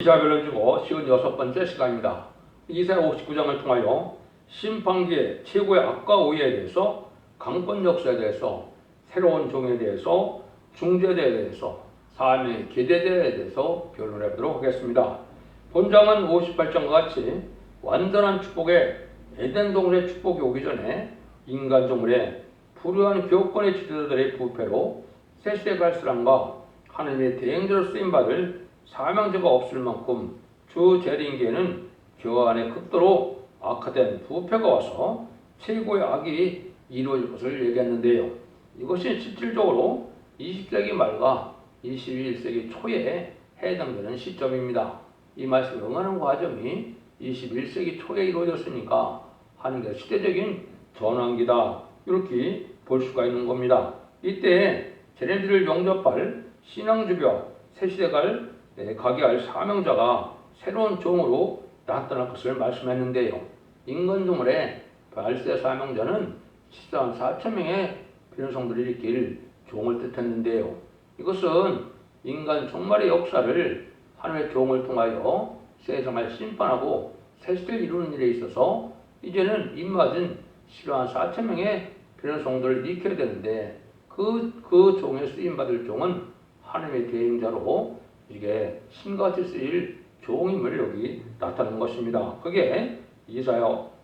이사별을 주고 56번째 시간입니다. 이사야 59장을 통하여 심판기의 최고의 악과 오해에 대해서, 강권 역사에 대해서, 새로운 종에 대해서, 중재대에 대해서, 사명의 계대대에 대해서 변론해 보도록 하겠습니다. 본장은 58장과 같이 완전한 축복의 에덴 동산의 축복이 오기 전에 인간 종물의 불우한 교권의 지도자들의 부패로 세세 갈수람과 하느님의 대행자로 쓰임받을 사명자가 없을 만큼 주 재림기에는 교환의 극도로 악화된 부패가 와서 최고의 악이 이루어질 것을 얘기했는데요. 이것이 실질적으로 20세기 말과 21세기 초에 해당되는 시점입니다. 이 말씀을 응하는 과정이 21세기 초에 이루어졌으니까 하나님의 시대적인 전환기다, 이렇게 볼 수가 있는 겁니다. 이때 쟤네들을 영접할 신앙주변, 새시대가 가게 할 사명자가 새로운 종으로 나타날 것을 말씀했는데요. 인간종물의 발세 사명자는 14만 4천 명의 변성들을 일으킬 종을 뜻했는데요. 이것은 인간 종말의 역사를 하나님의 종을 통하여 세상을 심판하고 새시대를 이루는 일에 있어서 이제는 입맞은 14만 4천 명의 변성들을 일으켜야 되는데 그 종에 쓰임받을 종은 하나님의 대행자로 이게 신같이 쓰일 종임을 여기 나타낸 것입니다. 그게 이사야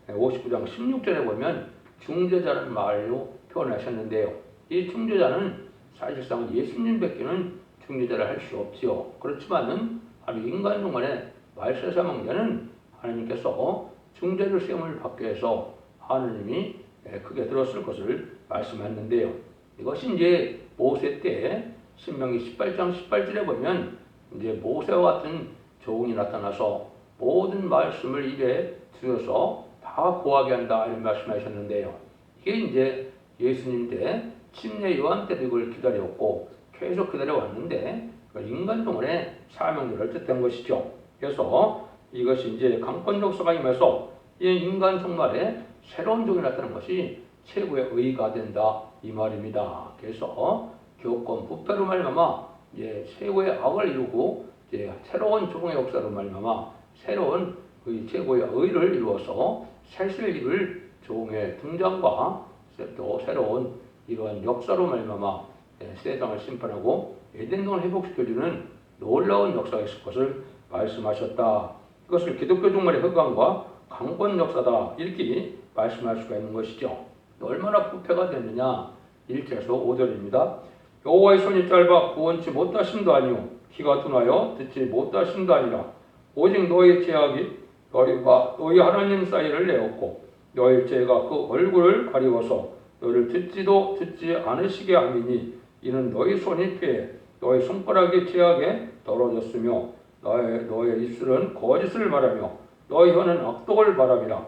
59장 16절에 보면 중재자라는 말로 표현하셨는데요. 이 중재자는 사실상 예수님밖에는 중재자를 할 수 없지요. 그렇지만은 인간 중간에 말세 사명자는 하나님께서 중재를 세움을 받기 위해서 하나님이 크게 들었을 것을 말씀했는데요. 이것이 이제 모세 때 신명기 18장 18절에 보면 이제 모세와 같은 종이 나타나서 모든 말씀을 입에 들여서 다 고하게 한다, 이런 말씀하셨는데요. 이게 이제 예수님 때 침례 요한 때도 이걸 기다렸고 계속 기다려왔는데 인간 동안의 사명들을 뜻한 것이죠. 그래서 이것이 이제 강권 역사가 임해서 이 인간 종말에 새로운 종이 나타나는 것이 최고의 의의가 된다, 이 말입니다. 그래서 교권 부패로 말미암아 이제 최고의 악을 이루고 이제 새로운 종의 역사로 말미암아 새로운 최고의 의를 이루어서 새실 이룰 종의 등장과 또 새로운 이러한 역사로 말미암아 세상을 심판하고 에덴동을 회복시켜주는 놀라운 역사가 있을 것을 말씀하셨다. 이것을 기독교 종말의 흑암과 강권 역사다, 이렇게 말씀할 수가 있는 것이죠. 얼마나 부패가 됐느냐, 1절에서 5절입니다. 여호와의 손이 짧아 구원치 못하심도 아니요 귀가 둔하여 듣지 못하심도 아니라 오직 너의 죄악이 너희와 너희 하나님 사이를 내었고 너희 죄가 그 얼굴을 가리워서 너를 듣지도 듣지 않으시게 함이니 이는 너희 손이 패해 너희 손가락이 죄악에 떨어졌으며 너의 입술은 거짓을 말하며 너희 혀는 악독을 말함이라.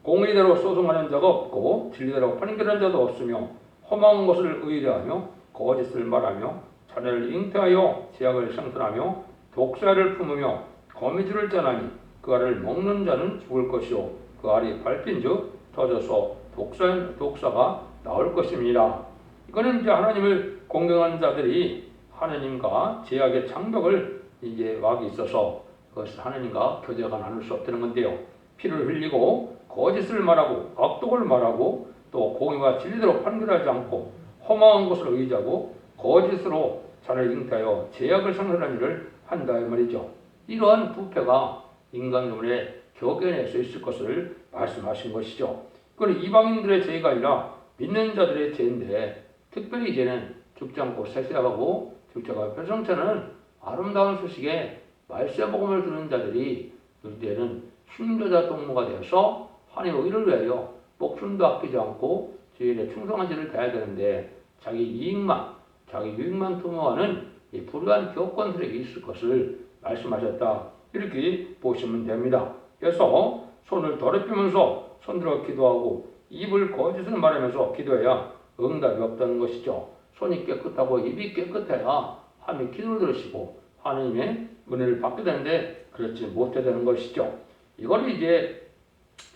공의대로 소송하는 자가 없고 진리대로 판결하는 자도 없으며 험한 것을 의뢰하며 거짓을 말하며 자네를 잉태하여 죄악을 생산하며 독사를 품으며 거미줄을 짜나니 그 알을 먹는 자는 죽을 것이요 그 알이 밟힌즉 터져서 독사가 나올 것입니다. 이거는 이제 하나님을 공경하는 자들이 하나님과 죄악의 장벽을 이제 막이 있어서 그것을 하나님과 교제가 나눌 수 없다는 건데요. 피를 흘리고 거짓을 말하고 악독을 말하고 또 공의와 진리대로 판결하지 않고 험한 것을 의지하고 거짓으로 자를 잉태하여 죄악을 생산하는 일을 한다, 이 말이죠. 이러한 부패가 인간 눈에 격연해서 있을 것을 말씀하신 것이죠. 그건 이방인들의 죄가 아니라 믿는 자들의 죄인데, 특별히 이제는 죽지 않고 세세하고 죽지 않고 별성차는 아름다운 소식에 말세복음을 듣는 자들이 이제는 순교자 동무가 되어서 하나님의 의를 위하여 목숨도 아끼지 않고 죄인의 충성한 일을 다해야 되는데 자기 유익만 도모하는 이 불우한 교권들에게 있을 것을 말씀하셨다, 이렇게 보시면 됩니다. 그래서 손을 더럽히면서 손들어 기도하고 입을 거짓을 말하면서 기도해야 응답이 없다는 것이죠. 손이 깨끗하고 입이 깨끗해야 하나님의 기도를 들으시고 하나님의 은혜를 받게 되는데 그렇지 못해 되는 것이죠. 이걸 이제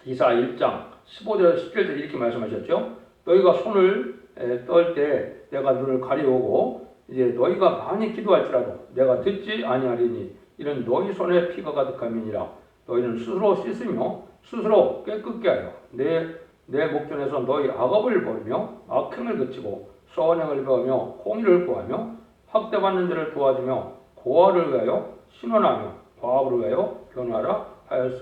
이사 1장 15절 17절 이렇게 말씀하셨죠. 너희가 손을 떨 때 내가 눈을 가리우고 이제 너희가 많이 기도할지라도 내가 듣지 아니하리니 이런 너희 손에 피가 가득함이니라. 너희는 스스로 씻으며 스스로 깨끗게 하여 내 목전에서 너희 악업을 버리며 악행을 그치고 선행을 배우며 공의를 구하며 학대받는 자를 도와주며 고아를 위하여 신원하며 과부를 위하여 변화라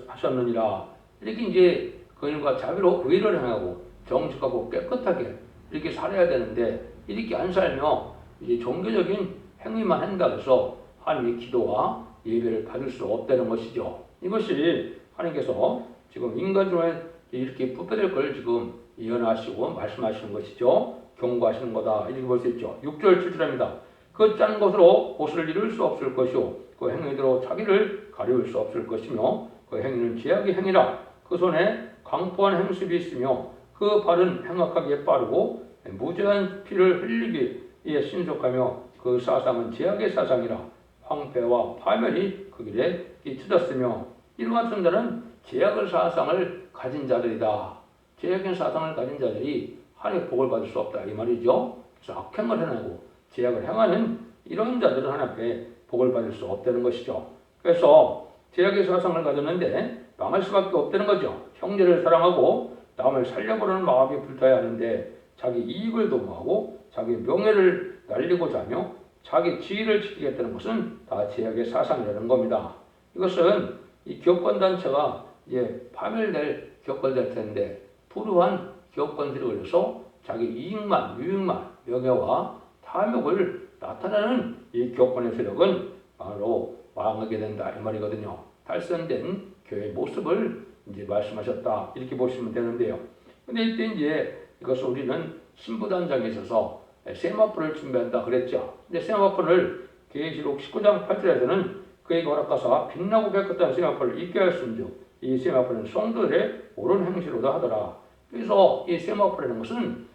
하셨느니라. 이렇게 이제 그일과 자비로 의를 행하고 정직하고 깨끗하게 이렇게 살아야 되는데 이렇게 안 살며 이제 종교적인 행위만 한다고 해서 하나님의 기도와 예배를 받을 수 없다는 것이죠. 이것이 하나님께서 지금 인간 중에 이렇게 부패될 걸 지금 예언하시고 말씀하시는 것이죠. 경고하시는 거다. 이렇게 볼 수 있죠. 6절 7절입니다. 그 짠 것으로 옷을 잃을 수 없을 것이요 그 행위대로 자기를 가리울 수 없을 것이며 그 행위는 죄악의 행위라. 그 손에 강포한 행습이 있으며 그 발은 행악하게 빠르고 무죄한 피를 흘리기에 신속하며 그 사상은 죄악의 사상이라. 황폐와 파멸이 그 길에 끼쳐졌으며 이와 같은 자는 죄악의 사상을 가진 자들이다. 죄악의 사상을 가진 자들이 하나님의 복을 받을 수 없다 이 말이죠. 그래서 악행을 행하고 죄악을 행하는 이런 자들은 하나님께 복을 받을 수 없다는 것이죠. 그래서 죄악의 사상을 가졌는데 망할 수밖에 없다는 거죠. 형제를 사랑하고 남을 살려보려는 마음이 불타야 하는데 자기 이익을 도모하고 자기 명예를 날리고자 하며 자기 지위를 지키겠다는 것은 다 죄악의 사상이라는 겁니다. 이것은 이 기업권단체가 이제 파멸될 기업권될 텐데 불우한 기업권들이 걸려서 자기 이익만, 유익만, 명예와 탐욕을 나타내는 이 기업권의 세력은 바로 망하게 된다 이 말이거든요. 탈선된 교회의 모습을 이제 말씀하셨다 이렇게 보시면 되는데요. 근데 이때 이제 이것을 우리는 신부단장에 있어서 세마포를 준비한다 그랬죠. 근데 세마포를 계시록 19장 8절에서는 그에게 허락하사 빛나고 깨끗한 세마포를 입게 하였음즉 이 세마포는 성도들의 옳은 행실로다 하더라. 그래서 이 세마포라는 것은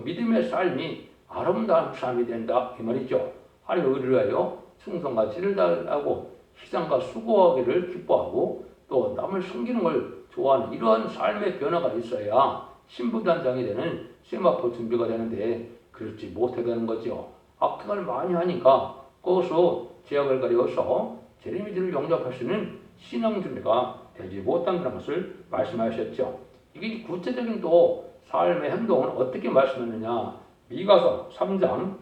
믿음의 삶이 아름다운 삶이 된다 이 말이죠. 하나님의 의를 위하여 충성과 질을 다하고 희생과 수고하기를 기뻐하고 또 남을 섬기는 걸 좋아하는 이러한 삶의 변화가 있어야 신부단장이 되는 세마포 준비가 되는데 그렇지 못하게 되는 거죠. 악행을 많이 하니까 거기서 죄악을 가려서 제레미지를 영접할 수 있는 신앙 준비가 되지 못한다는 것을 말씀하셨죠. 이게 구체적인 또 삶의 행동은 어떻게 말씀했느냐. 미가서 3장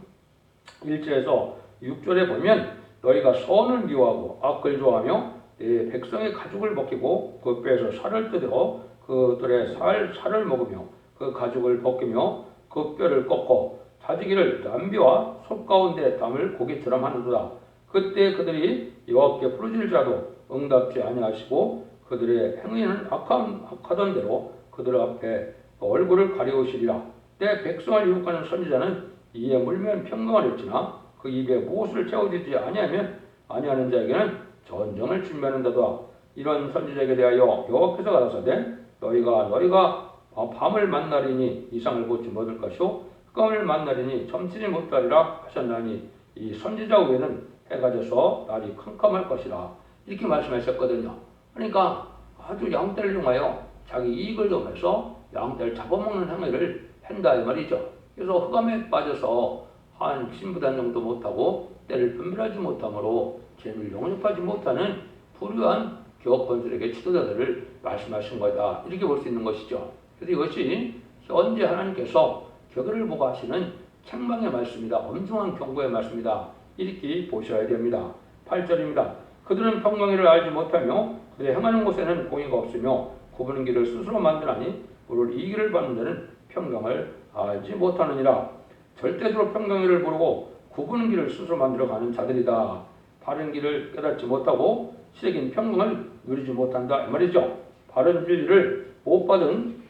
1절에서 6절에 보면 너희가 선을 미워하고 악을 좋아하며 내 백성의 가죽을 벗기고 그 뼈에서 살을 뜯어 그들의 살을 먹으며 그 가죽을 벗기며 그 뼈를 꺾고 다지기를 남비와 솥 가운데 담을 고기처럼 하는도다. 그때 그들이 여호와께 부르짖을지라도 응답지 아니하시고 그들의 행위는 악하던 대로 그들 앞에 얼굴을 가리우시리라. 내 백성을 유혹하는 선지자는 이에 물면 평강하였으나 그 입에 무엇을 채워주지 아니하는 자에게는 전쟁을 준비하는다더라. 이런 선지자에게 대하여 여호와께서 가라사대 너희가 밤을 만나리니 이상을 보지 못할 것이요 흑암을 만나리니 점치지 못하리라 하셨나니 이 선지자 후에는 해가 져서 날이 캄캄할 것이라 이렇게 말씀하셨거든요. 그러니까 아주 양떼를 이용하여 자기 이익을 도모해서 양떼를 잡아먹는 행위를 한다 이 말이죠. 그래서 흑암에 빠져서 한 신부단 정도 못하고 때를 분별하지 못함으로 죄를 용납하지 못하는 불의한 기업권들에게 지도자들을 말씀하신 거다 이렇게 볼 수 있는 것이죠. 그래서 이것이 현재 하나님께서 격을 보고 하시는 책망의 말씀이다. 엄중한 경고의 말씀이다. 이렇게 보셔야 됩니다. 8절입니다. 그들은 평강이를 알지 못하며 그들의 행하는 곳에는 공의가 없으며 구분의 길을 스스로 만드나니 오늘 이 길을 받는 자는 평강을 알지 못하느니라. 절대적으로 평강이를 모르고 구분의 길을 스스로 만들어가는 자들이다. 바른 길을 깨닫지 못하고 시적인 평강을 누리지 못한다 이 말이죠. 바른 진리를 못 받은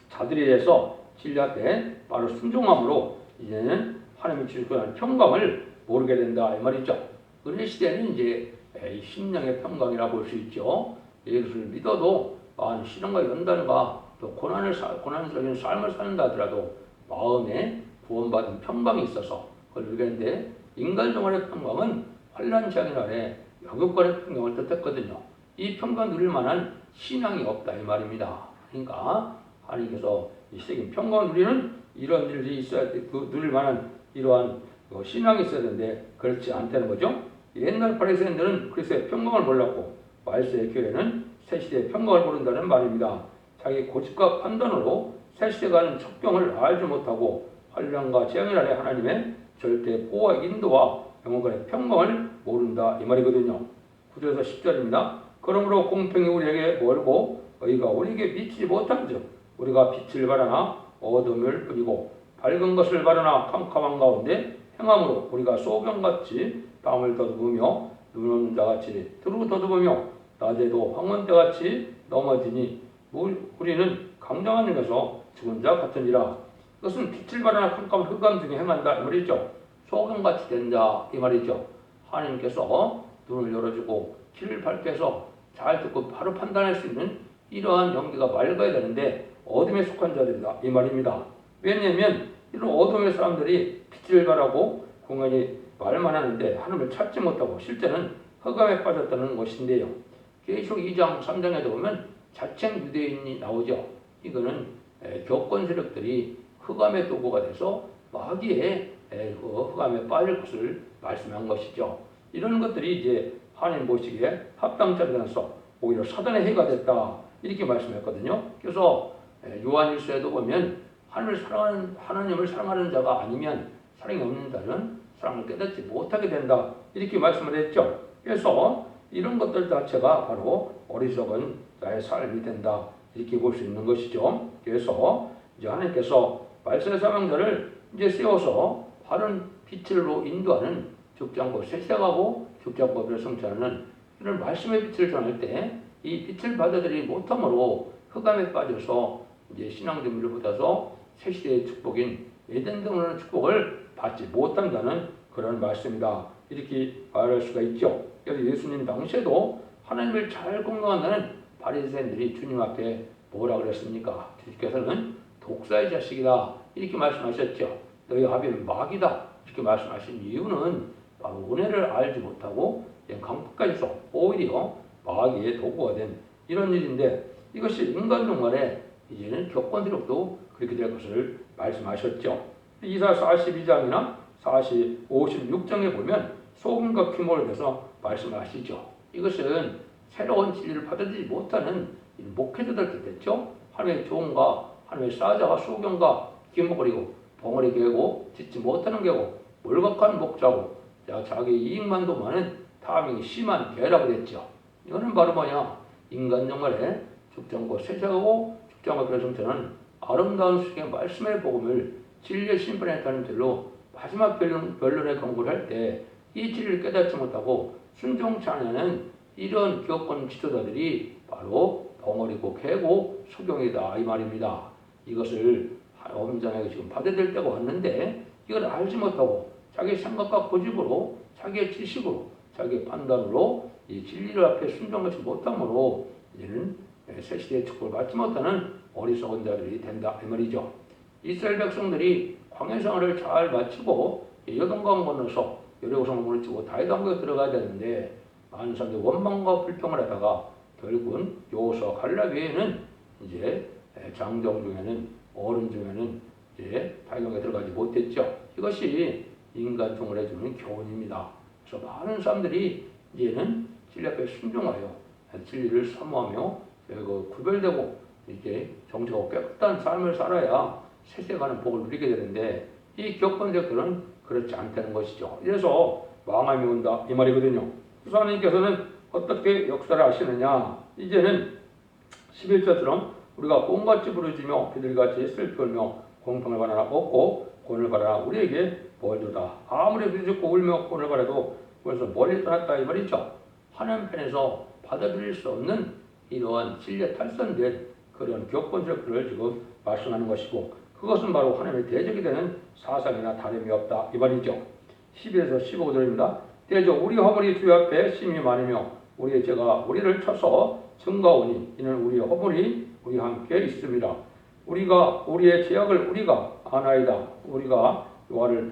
자들에 대해서 진리 앞에 바로 순종함으로 이제는 하나님이 주시는 평강을 모르게 된다 이 말이죠. 은혜 시대는 이제 심령의 평강이라 볼 수 있죠. 예수를 믿어도 신앙과 연단과 또 고난스러운 삶을 사는다 하더라도 마음에 구원받은 평강이 있어서 그걸 누리겠는데 인간생활의 평강은 환난 재앙의 날에 영육간의 평강을 뜻했거든요. 이 평강 누릴 만한 신앙이 없다 이 말입니다. 그러니까 하나님께서 이 세계 평강을 누리는 이런 일이 있어야 돼. 누릴 만한 이러한 신앙이 있어야 되는데 그렇지 않다는 거죠. 옛날 바리새인들은 그리스도의 평강을 몰랐고 말세의 교회는 새 시대의 평강을 모른다는 말입니다. 자기 고집과 판단으로 새 시대가 하는 척경을 알지 못하고 환난과 재앙을 아래 하나님의 절대 보호와 인도와 영원간의 평강을 모른다 이 말이거든요. 9절에서 10절입니다. 그러므로 공평이 우리에게 멀고 의가 우리에게 미치지 못한즉 우리가 빛을 바라나 어둠을 뿌리고 밝은 것을 바라나 캄캄한 가운데 행함으로 우리가 소경같이 밤을 더듬으며 눈 오는 자같이 두루 더듬으며 낮에도 황혼때같이 넘어지니 우리는 강정한 중에서 죽은 자 같으니라. 이것은 빛을 바라나 캄캄한 흑암 중에 행한다 이 말이죠. 소경같이 된다 이 말이죠. 하나님께서 눈을 열어주고 길을 밝게 해서 잘 듣고 바로 판단할 수 있는 이러한 연기가 맑아야 되는데 어둠에 속한 자들이다 이 말입니다. 왜냐하면 이런 어둠의 사람들이 빛을 바라고 공연히 말만 하는데 하나님을 찾지 못하고 실제는 흑암에 빠졌다는 것인데요. 계시록 2장 3장에도 보면 자칭 유대인이 나오죠. 이거는 교권 세력들이 흑암의 도구가 돼서 마귀의 흑암에 빠질 것을 말씀한 것이죠. 이런 것들이 이제 하나님 보시기에 합당치 않아서 오히려 사단의 해가 됐다 이렇게 말씀했거든요. 그래서 요한일서에도 보면 하나님을 사랑하는 자가 아니면 사랑이 없는 자는 사랑을 깨닫지 못하게 된다 이렇게 말씀을 했죠. 그래서 이런 것들 자체가 바로 어리석은 자의 삶이 된다 이렇게 볼 수 있는 것이죠. 그래서 이제 하나님께서 말세의 사명자를 이제 세워서 바른 빛으로 인도하는 죽지 않고 쇠퇴하고 죽지 않고 법을 성취하는 이런 말씀의 빛을 전할 때 이 빛을 받아들이지 못함으로 흑암에 빠져서 이제 신앙 준비를 못해서 새 시대의 축복인 에덴 동안의 축복을 받지 못한다는 그런 말씀이다 이렇게 말할 수가 있죠. 그래서 예수님 당시에도 하나님을 잘 공경한다는 바리새인들이 주님 앞에 뭐라 그랬습니까? 주님께서는 독사의 자식이다 이렇게 말씀하셨죠. 너희 아비는 마귀다 이렇게 말씀하신 이유는 바로 은혜를 알지 못하고 강포까지서 오히려 마귀의 도구가 된 이런 일인데 이것이 인간 동안에 이제는 교권세력도 그렇게 될 것을 말씀하셨죠. 이사 42장이나 56장에 보면 소금과 기모를 대해서 말씀하시죠. 이것은 새로운 진리를 받아들이지 못하는 목회자들 됐죠. 하나님의 종과 하나님의 사자가 소경과 기모거리고 벙어리 개고 짓지 못하는 개고 몰각한 목자고 자기 이익만 도모하는 탐이 심한 개라고 됐죠. 이거는 바로 뭐냐? 인간 정말에 죽지 않고 쇠퇴하고 죽지 않고 그런 성체는 아름다운 수의 말씀의 복음을 진리의 심판했다는 들로 마지막 변론의 경고를 할 때 이 진리를 깨닫지 못하고 순종치 않는 이런 기업권 지도자들이 바로 벙어리고 개고 소경이다 이 말입니다. 이것을 엄전하게 지금 받아들일 때가 왔는데 이걸 알지 못하고 자기 생각과 고집으로 자기의 지식으로 자기의 판단으로 이 진리를 앞에 순종하지 못함으로 이제는 새 시대의 축복을 받지 못하는 어리석은 자들이 된다 이 말이죠. 이스라엘 백성들이 광야 생활을 잘 마치고 여동강 건너서 여리고성을 무너뜨리고 다윗 왕국에 들어가야 되는데 많은 사람들이 원망과 불평을 하다가 결국은 여호수아 갈렙 외에는 이제 장정 중에는 어른 중에는 이제 다윗 왕국에 들어가지 못했죠. 이것이 인간 종을 해주는 교훈입니다. 그래서 많은 사람들이 이제는 진리 앞에 순종하여 진리를 사모하며 구별되고 이제 정직하고 깨끗한 삶을 살아야 세세가는 복을 누리게 되는데 이 교권자들은 그렇지 않다는 것이죠. 그래서 망함이 온다 이 말이거든요. 그래서 하나님께서는 어떻게 역사를 하시느냐 이제는 11절처럼 우리가 꽁같이 부르짖며 비둘기같이 슬피 울며 공평을 바라나 얻고 권을 바라나 우리에게 뭘 주다. 아무리 부르짖고 울며 권을 바라도 그래서 멀리 떠났다 이 말이죠. 하나님 편에서 받아들일 수 없는 이러한 진리에 탈선된 그런 교권들을 지금 말씀하는 것이고 그것은 바로 하나님의 대적이 되는 사상이나 다름이 없다 이 말이죠. 11에서 15절입니다. 대적 우리 허물이 주 앞에 심히 많으며 우리의 죄가 우리를 쳐서 증가오니 이는 우리의 허물이 우리와 함께 있습니다. 우리가 우리의 죄악을 우리가 아나이다. 우리가 여호와를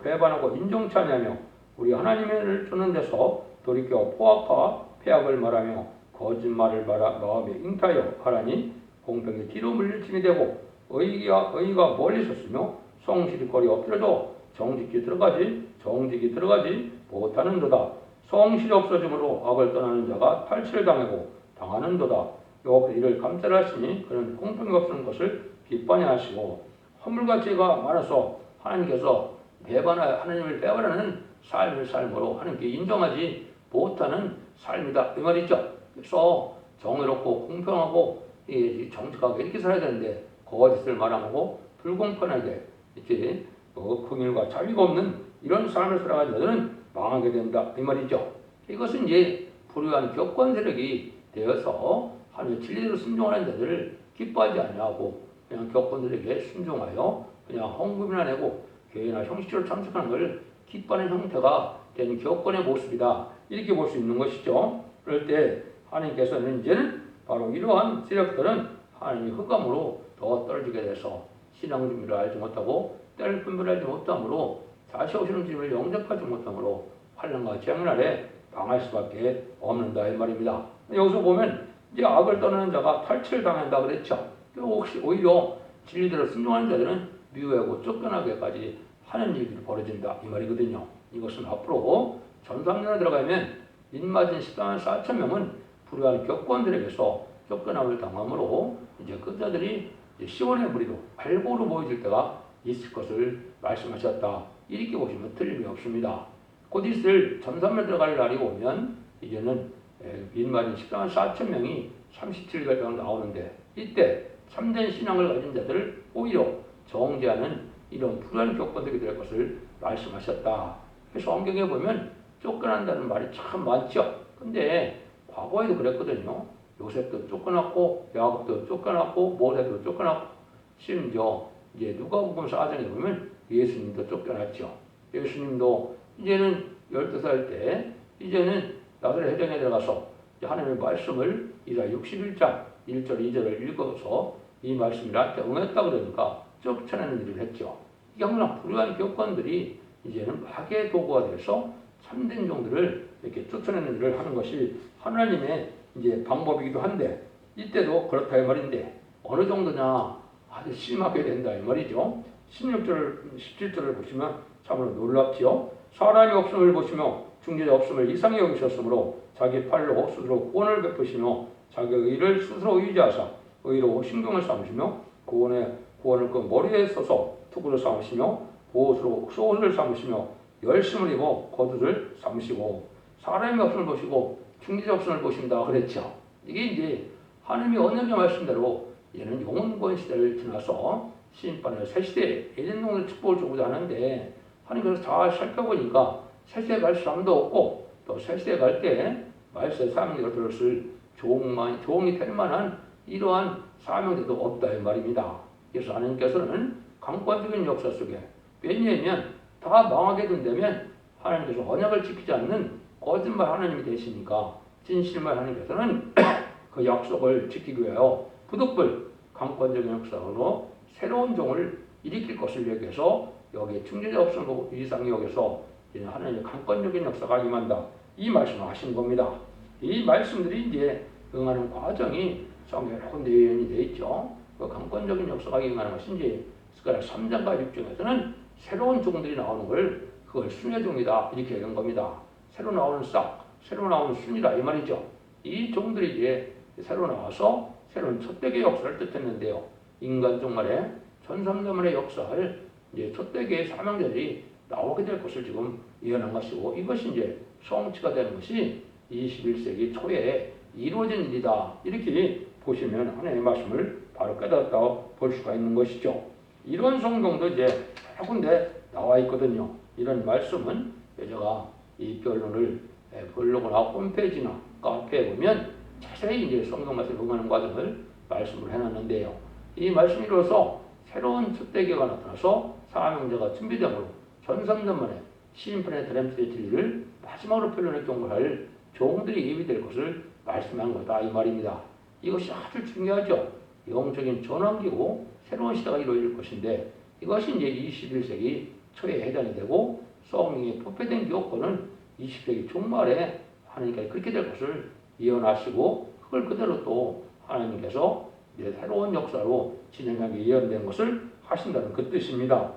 배반하고 인정치 아니하며 우리 하나님을 쫓는 데서 돌이켜 포악과 폐악을 말하며 거짓말을 말하 마음에 잉타하여 하라니 공평이 뒤로 물리침이 되고 의가 멀리 섰으며 성실히 거리 엎드려도 정직이 들어가지 못하는도다. 성실이 없어짐으로 악을 떠나는 자가 탈취를 당하고 당하는도다. 여호와께서 이를 감찰하시니 그는 공평이 없는 것을 기뻐하냐 하시고 허물과 죄가 많아서 하나님께서 하나님을 배반하는 삶을 삶으로 하나님께 인정하지 못하는 삶이다 이 말이죠. 그래서 정의롭고 공평하고 정직하게 이렇게 살아야 되는데 거짓을 말하고 불공평하게 이렇게 긍휼과 자비가 없는 이런 삶을 살아가는 자들은 망하게 된다 이 말이죠. 이것은 이제 불의한 격권 세력이 되어서 하나님의 진리대로 순종하는 자들을 기뻐하지 아니하고 그냥 격권들에게 순종하여 그냥 헌금이나 내고 교회나 형식적으로 참석하는 걸 기뻐하는 형태가 된 격권의 모습이다 이렇게 볼 수 있는 것이죠. 그럴 때 하나님께서는 이제는 바로 이러한 세력들은 하나님의 흑암으로 더 떨어지게 돼서 신앙 준비를 알지 못하고 때를 분별하지 못함으로 다시 오시는 주님을 영접하지 못함으로 환난과 재앙 아래 망할 수밖에 없는다 이 말입니다. 여기서 보면 이제 악을 떠나는 자가 탈취를 당한다 그랬죠. 혹시 오히려 진리대로 순종하는 자들은 미워하고 쫓겨나게까지 하는 일들이 벌어진다 이 말이거든요. 이것은 앞으로 전삼년에 들어가면 인맞은 14만 4천 명은 불의한 격권들에게서 쫓겨남을 당함으로 이제 그 자들이 시온의 무리로 발고로 모여질 때가 있을 것을 말씀하셨다. 이렇게 보시면 틀림이 없습니다. 곧 있을 전삼년에 들어갈 날이 오면 이제는 인맞은 14만 4천 명이 37개월 나오는데 이때 참된 신앙을 가진 자들을 오히려 정죄하는 이런 불안한 격권들이 될 것을 말씀하셨다. 그래서 성경에 보면 쫓겨난다는 말이 참 많죠. 근데 과거에도 그랬거든요. 요셉도 쫓겨났고 야곱도 쫓겨났고 모세도 쫓겨났고 심지어 이제 누가복음 4장에 보면 예수님도 쫓겨났죠. 예수님도 이제는 12살 때 이제는 나사렛 해변에 들어가서 하나님의 말씀을 이사야 61장 1절 2절을 읽어서 이 말씀이 나한테 응했다 그러니까 쫓아내는 일을 했죠. 이게 항상 불의한 격권들이 이제는 마귀의 도구가 돼서 참된 종들을 이렇게 쫓아내는 일을 하는 것이 하나님의 이제 방법이기도 한데 이때도 그렇다 이 말인데 어느 정도냐 아주 심하게 된다 이 말이죠. 16절 17절을 보시면 참으로 놀랍지요. 사람이 없음을 보시며 중재자 없음을 이상히 여기셨으므로 자기 팔로 스스로 구원을 베푸시며 자기 의를 스스로 의지하사 의로 신경을 삼으시며 구원을 그 머리에 써서 투구를 삼으시며 보옷으로 소옷을 삼으시며 열심을 입어 겉옷을 삼으시고 사람이 없음을 보시고 중재자 없음을 보신다 그랬죠. 이게 이제 하나님이 언약의 말씀대로 얘는 영원권 시대를 지나서 심판의 새 시대에 예전동의 축복을 주고자 하는데 하나님께서 잘 살펴보니까 새 시대에 갈 사람도 없고 또 새 시대에 갈 때 말세 사명대로 들었을 종이 될 만한 이러한 사명대도 없다 이 말입니다. 그래서 하나님께서는 강권적인 역사 속에 왜냐하면 다 망하게 된다면 하나님께서 언약을 지키지 않는 거짓말 하나님이 되시니까 진실말 하나님께서는 그 약속을 지키기 위하여 부득불 강권적인 역사로 새로운 종을 일으킬 것을 얘기해서 여기에 충재자 없음을 이상히 여기서 하나님의 강권적인 역사가 임한다. 이 말씀을 하신 겁니다. 이 말씀들이 이제 응하는 과정이 성경에 여러 군데 예언이 되어 있죠. 그 강권적인 역사가 임하는 것이 이제 스가랴 3장과 6장에서는 새로운 종들이 나오는 걸 그걸 순의 종이다 이렇게 얘기한 겁니다. 새로 나오는 싹, 새로 나오는 순이다 이 말이죠. 이 종들이 이제 새로 나와서 새로운 첫대기의 역사를 뜻했는데요. 인간 종말에 전삼자만의 역사를 이제 첫대기의 사명자들이 나오게 될 것을 지금 예언한 것이고 이것이 이제 성취가 되는 것이 21세기 초에 이루어진 일이다. 이렇게 보시면 하나님의 말씀을 바로 깨닫다 볼 수가 있는 것이죠. 이런 성경도 이제 여러 군데 나와 있거든요. 이런 말씀은 제가 이 블로그나 홈페이지나 카페에 보면 자세히 이제 성경 말씀을 응하는 과정을 말씀을 해놨는데요. 이 말씀이 이루어서 새로운 첫대기가 나타나서 사명자가 준비되므로 전삼년 만에 심판의 드램스의 진리를 마지막으로 표현할 경고할 종들이 예비될 것을 말씀한 거다 이 말입니다. 이것이 아주 중요하죠. 영적인 전환기고 새로운 시대가 이루어질 것인데 이것이 이제 21세기 초에 해당이 되고 성령의 부패된 교권은 20세기 중말에 하나님께서 그렇게 될 것을 예언하시고 그걸 그대로 또 하나님께서 이제 새로운 역사로 진행하기 예언된 것을 하신다는 그 뜻입니다.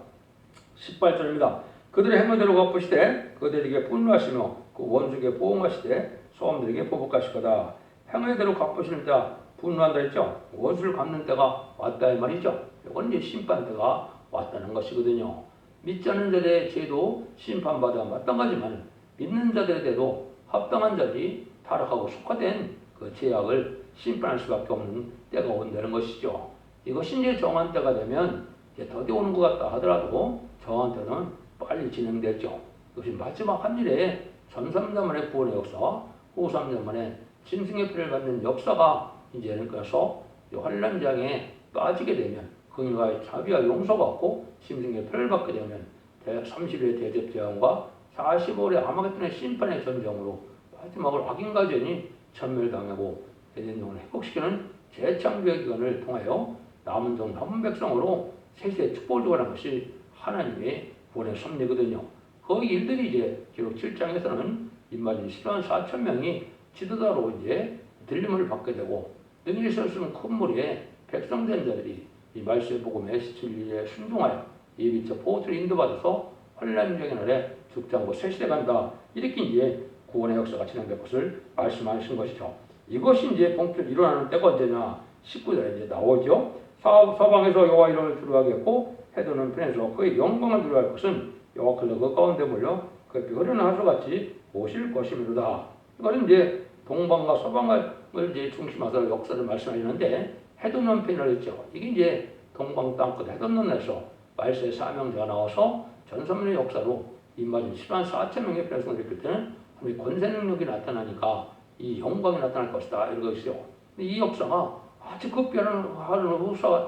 18절입니다. 그들의 행위대로 갚으시되 그들에게 분노하시며 그 원수에게 보응하시되 소험들에게 보복하실 거다. 행위의 대로 갚으시는 자 분노한다 했죠. 원수를 갚는 때가 왔다 이 말이죠. 이건 이제 심판 때가 왔다는 것이거든요. 믿지 않는 자들의 죄도 심판받아 마땅하지만 믿는 자들의 죄도 합당한 자들이 타락하고 속화된 그 죄악을 심판할 수밖에 없는 때가 온다는 것이죠. 이것이 이제 정한 때가 되면 이제 더디 오는 것 같다 하더라도 정한 때는 빨리 진행됐죠. 이것이 마지막 한 일에 전 3년 만에 구원의 역사와 후 3년 만에 짐승의 피를 받는 역사가 이제는 그래서 환란장에 빠지게 되면 긍휼과 자비와 용서받고 짐승의 피를 받게 되면 30일의 대접재앙과 40월의 아마겟돈의 심판의 전쟁으로 마지막으로 악인과 죄인이 천멸당하고 대전용을 회복시키는 재창조의 기간을 통하여 남은 종 남은 백성으로 세세의 축복을 주관한 것이 하나님의 구원의 섭리거든요. 그 일들이 이제 기록 7장에서는 인마진 10만 4천 명이 지도자로 이제 들림을 받게 되고 능히 설 수 있는 큰 무리에 백성된 자들이 이 말씀의 복음의 진리에 순종하여 예비처 보호를 인도받아서 환란장의 날에 죽지 않고 새 시대 간다. 이렇게 이제 구원의 역사가 진행될 것을 말씀하신 것이죠. 이것이 이제 본격 일어나는 때가 언제냐? 19절에 이제 나오죠. 서방에서 여호와 이름을 두려워하겠고 해도는 편에서 그의 영광을 두려워할 것은 여호와께서 그 가운데 몰려 그 벼르는 하수같이 오실 것이미로다. 이것은 이제 동방과 서방을 이제 중심하서 역사를 말씀하시는데 해돋는 편이라고 했죠. 이게 이제 동방 땅끝 해돋는 날에서 말세의 사명자가 나와서 전선민의 역사로 인마진 10만 4천 명의 편성을 일으킬 때는 하나님의 권세 능력이 나타나니까 이 영광이 나타날 것이다 이런 것이죠. 이 역사가 아주 급변하는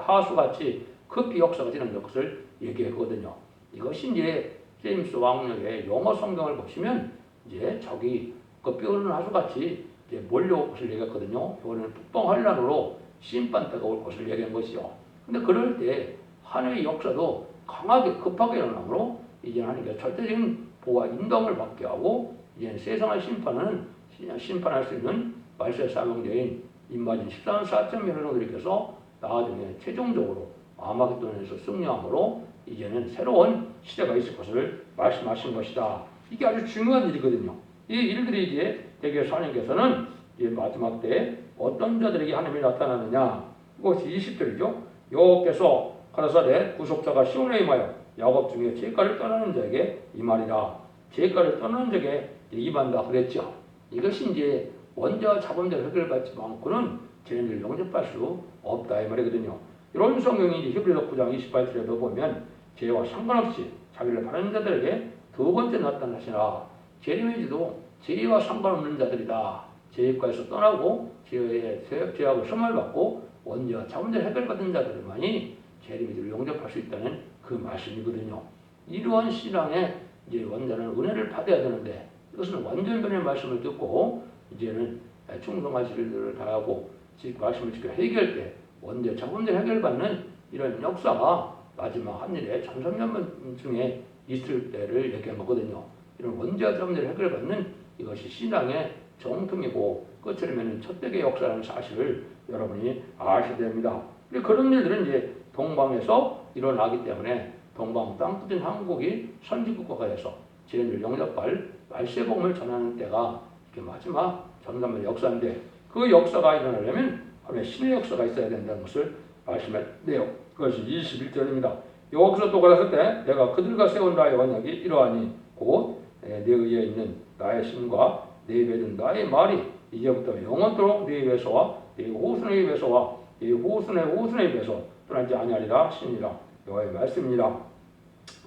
하수같이 급히 역사가 진행될 것을 얘기했거든요. 이것이 이제 제임스 왕력의 영어 성경을 보시면 이제 저기 급변하는 하수같이 이제 몰려올 것을 얘기했거든요. 이거는 북방 환란으로 심판 때가 올 것을 얘기한 것이죠. 근데 그럴 때 하나님의 역사도 강하게 급하게 일어나므로 이제 하나님께 절대적인 보호와 인도함을 받게 하고 이제 세상을 심판할 수 있는 말세 사명자인 인마진 14만 4천 명의 성도들께서 나중에 최종적으로 아마겟돈에서 승리함으로 이제는 새로운 시대가 있을 것을 말씀하신 것이다. 이게 아주 중요한 일이거든요. 이 일들이 이제 대개서 하나님께서는 이제 마지막 때 어떤 자들에게 하나님이 나타나느냐. 이것이 20절이죠. 여호와께서 가라사대 구속자가 시온에 임하여 야곱 중에 죄가를 떠나는 자에게 임하리라. 죄가를 떠나는 자에게 임한다 그랬죠. 이것이 이제 원자와 자본자를 해결받지 않고는 죄인을 영접할 수 없다 이 말이거든요. 이런 성경이 이제 히브리서 9장 28절에도 보면 죄와 상관없이 자기를 바라는 자들에게 두 번째 나타나시나 재림의지도 죄와 상관없는 자들이다. 죄과에서 떠나고 죄악을 선물 받고 원죄와 자본자를 해결받은 자들만이 재림의지를 영접할 수 있다는 그 말씀이거든요. 이러한 신앙에 이제 원자는 은혜를 받아야 되는데 이것은 완전변의 말씀을 듣고 이제는 충성하시기를 다하고 말씀을 지켜 해결 때 원죄 자본자 해결받는 이런 역사가 마지막 한 일에 전선년 중에 있을 때를 얘기한 거거든요. 이런 원죄와 자본자를 해결받는 이것이 신앙의 정통이고 끝을 맺는 첫대의 역사라는 사실을 여러분이 아셔야 됩니다. 그런 일들은 이제 동방에서 일어나기 때문에 동방 땅끝인 한국이 선진국가가 돼서 죄인을 영접할 말세복음을 전하는 때가 이렇게 마지막 전산의 역사인데 그 역사가 일어나려면 하나님의 신의 역사가 있어야 된다는 것을 말씀했네요. 그것이 21절입니다. 여기서 또 가라사대 때 내가 그들과 세운 나의 언약이 이러하니 곧 내 의에 있는 나의 심과 내 입에 있는 나의 말이 이제부터 영원토록 내 입에서와 내 후손의 입에서와 내 후손의 후손의 입에서 떠나지 아니하리라 신이라 여호와의 말씀이니라.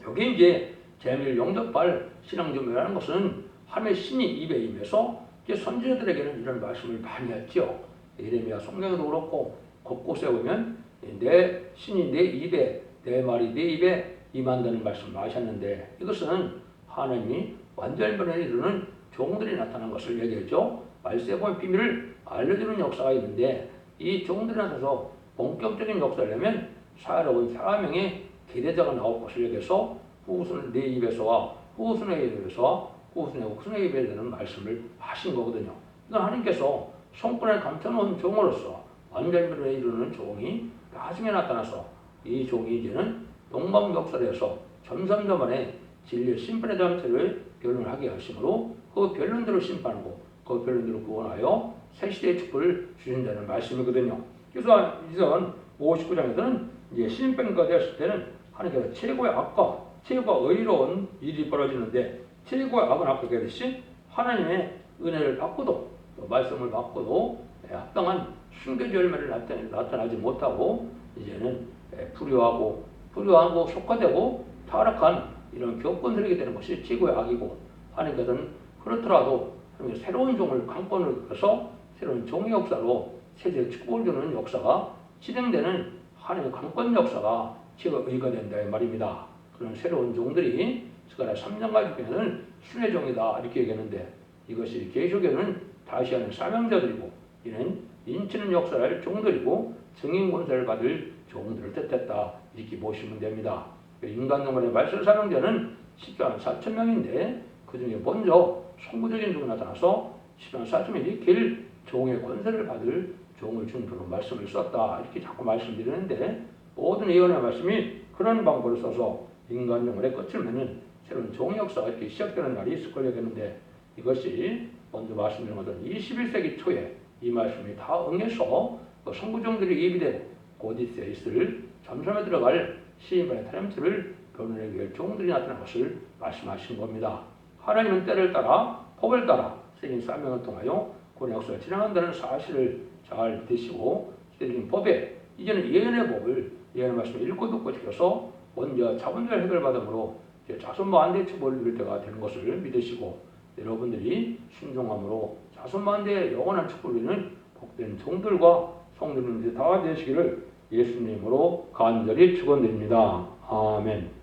여기 이제 재미를 영접할 신앙조명이라는 것은 하나님의 신이 입에 임해서 이제 선지자들에게는 이런 말씀을 많이 했죠. 예레미야 성경에도 그렇고 곳곳에 보면 내 신이 내 입에 내 말이 내 입에 임한다는 말씀을 하셨는데 이것은 하나님이 완전변에 이르는 종들이 나타난 것을 얘기했죠. 말세복음의 비밀을 알려주는 역사가 있는데 이 종들이 나타나서 본격적인 역사를 하려면 사로운 사명의 기대자가 나올 것을 얘기해서 후손 내 입에서와 후손의 입에서와 후손의 후손의 입에 대한 말씀을 하신 거거든요. 이건 하나님께서 손권을 감춰놓은 종으로서 완전변에 이르는 종이 나중에 나타나서 이 종이 이제는 동방 역사에서 전선전만에 진리의 심판의 장체를 변론하게 하심으로 그 변론대로 심판하고 그 변론대로 구원하여 새 시대의 축복을 주신다는 말씀이거든요. 그래서 이전 59장에서는 이제 신병가 되었을 때는 하나님께서 최고의 악과 최고의 의로운 일이 벌어지는데 최고의 악은 아까 그랬듯이 하나님의 은혜를 받고도 또 말씀을 받고도 합당한 순교의 열매를 나타나지 못하고 이제는 불효하고 속화되고 타락한 이런 교권들에게 되는 것이 최고의 악이고 하나님께서는 그렇더라도 새로운 종을 강권을 해서 새로운 종의 역사로 세대에 축복을 주는 역사가 진행되는 하나님의 강권 역사가 최고의 의가 된다 이 말입니다. 그런 새로운 종들이 스가랴 3장까지 보면은 순의 종이다 이렇게 얘기하는데 이것이 계시록에는 다시 하는 사명자들이고 이는 인치는 역사를 할 종들이고 증인 권세를 받을 종들을 뜻했다 이렇게 보시면 됩니다. 인간동물의 말씀 사명자는 10만 4천 명인데 그 중에 먼저 선구적인 종이 나타나서 10만 4천 명이 길 종의 권세를 받을 종을 준으로 말씀을 썼다 이렇게 자꾸 말씀드리는데 모든 예언의 말씀이 그런 방법을 써서 인간동물의 끝을 맺는 새로운 종의 역사가 이렇게 시작되는 날이 있을 거겠는데 이것이 먼저 말씀드린 것은 21세기 초에 이 말씀이 다 응해서 그 선구종들이 예비되고 곧 있을 잠잠에 들어갈 시인반의 타렘트를 변호하기 위해 종들이 나타난 것을 말씀하신 겁니다. 하나님은 때를 따라 법을 따라 세긴 사명을 통하여 구원의 역사가 진행한다는 사실을 잘 믿으시고 기대드린 법에 이제는 예언의 법을 예언의 말씀을 읽고 듣고 지켜서 먼저 자본주의 해결받음으로 자손만대의 축복을 누릴 때가 되는 것을 믿으시고 여러분들이 순종함으로 자손만대의 영원한 축복을 누리는 복된 종들과 성도님들이 다 되시기를 예수님으로 간절히 축원드립니다. 아멘.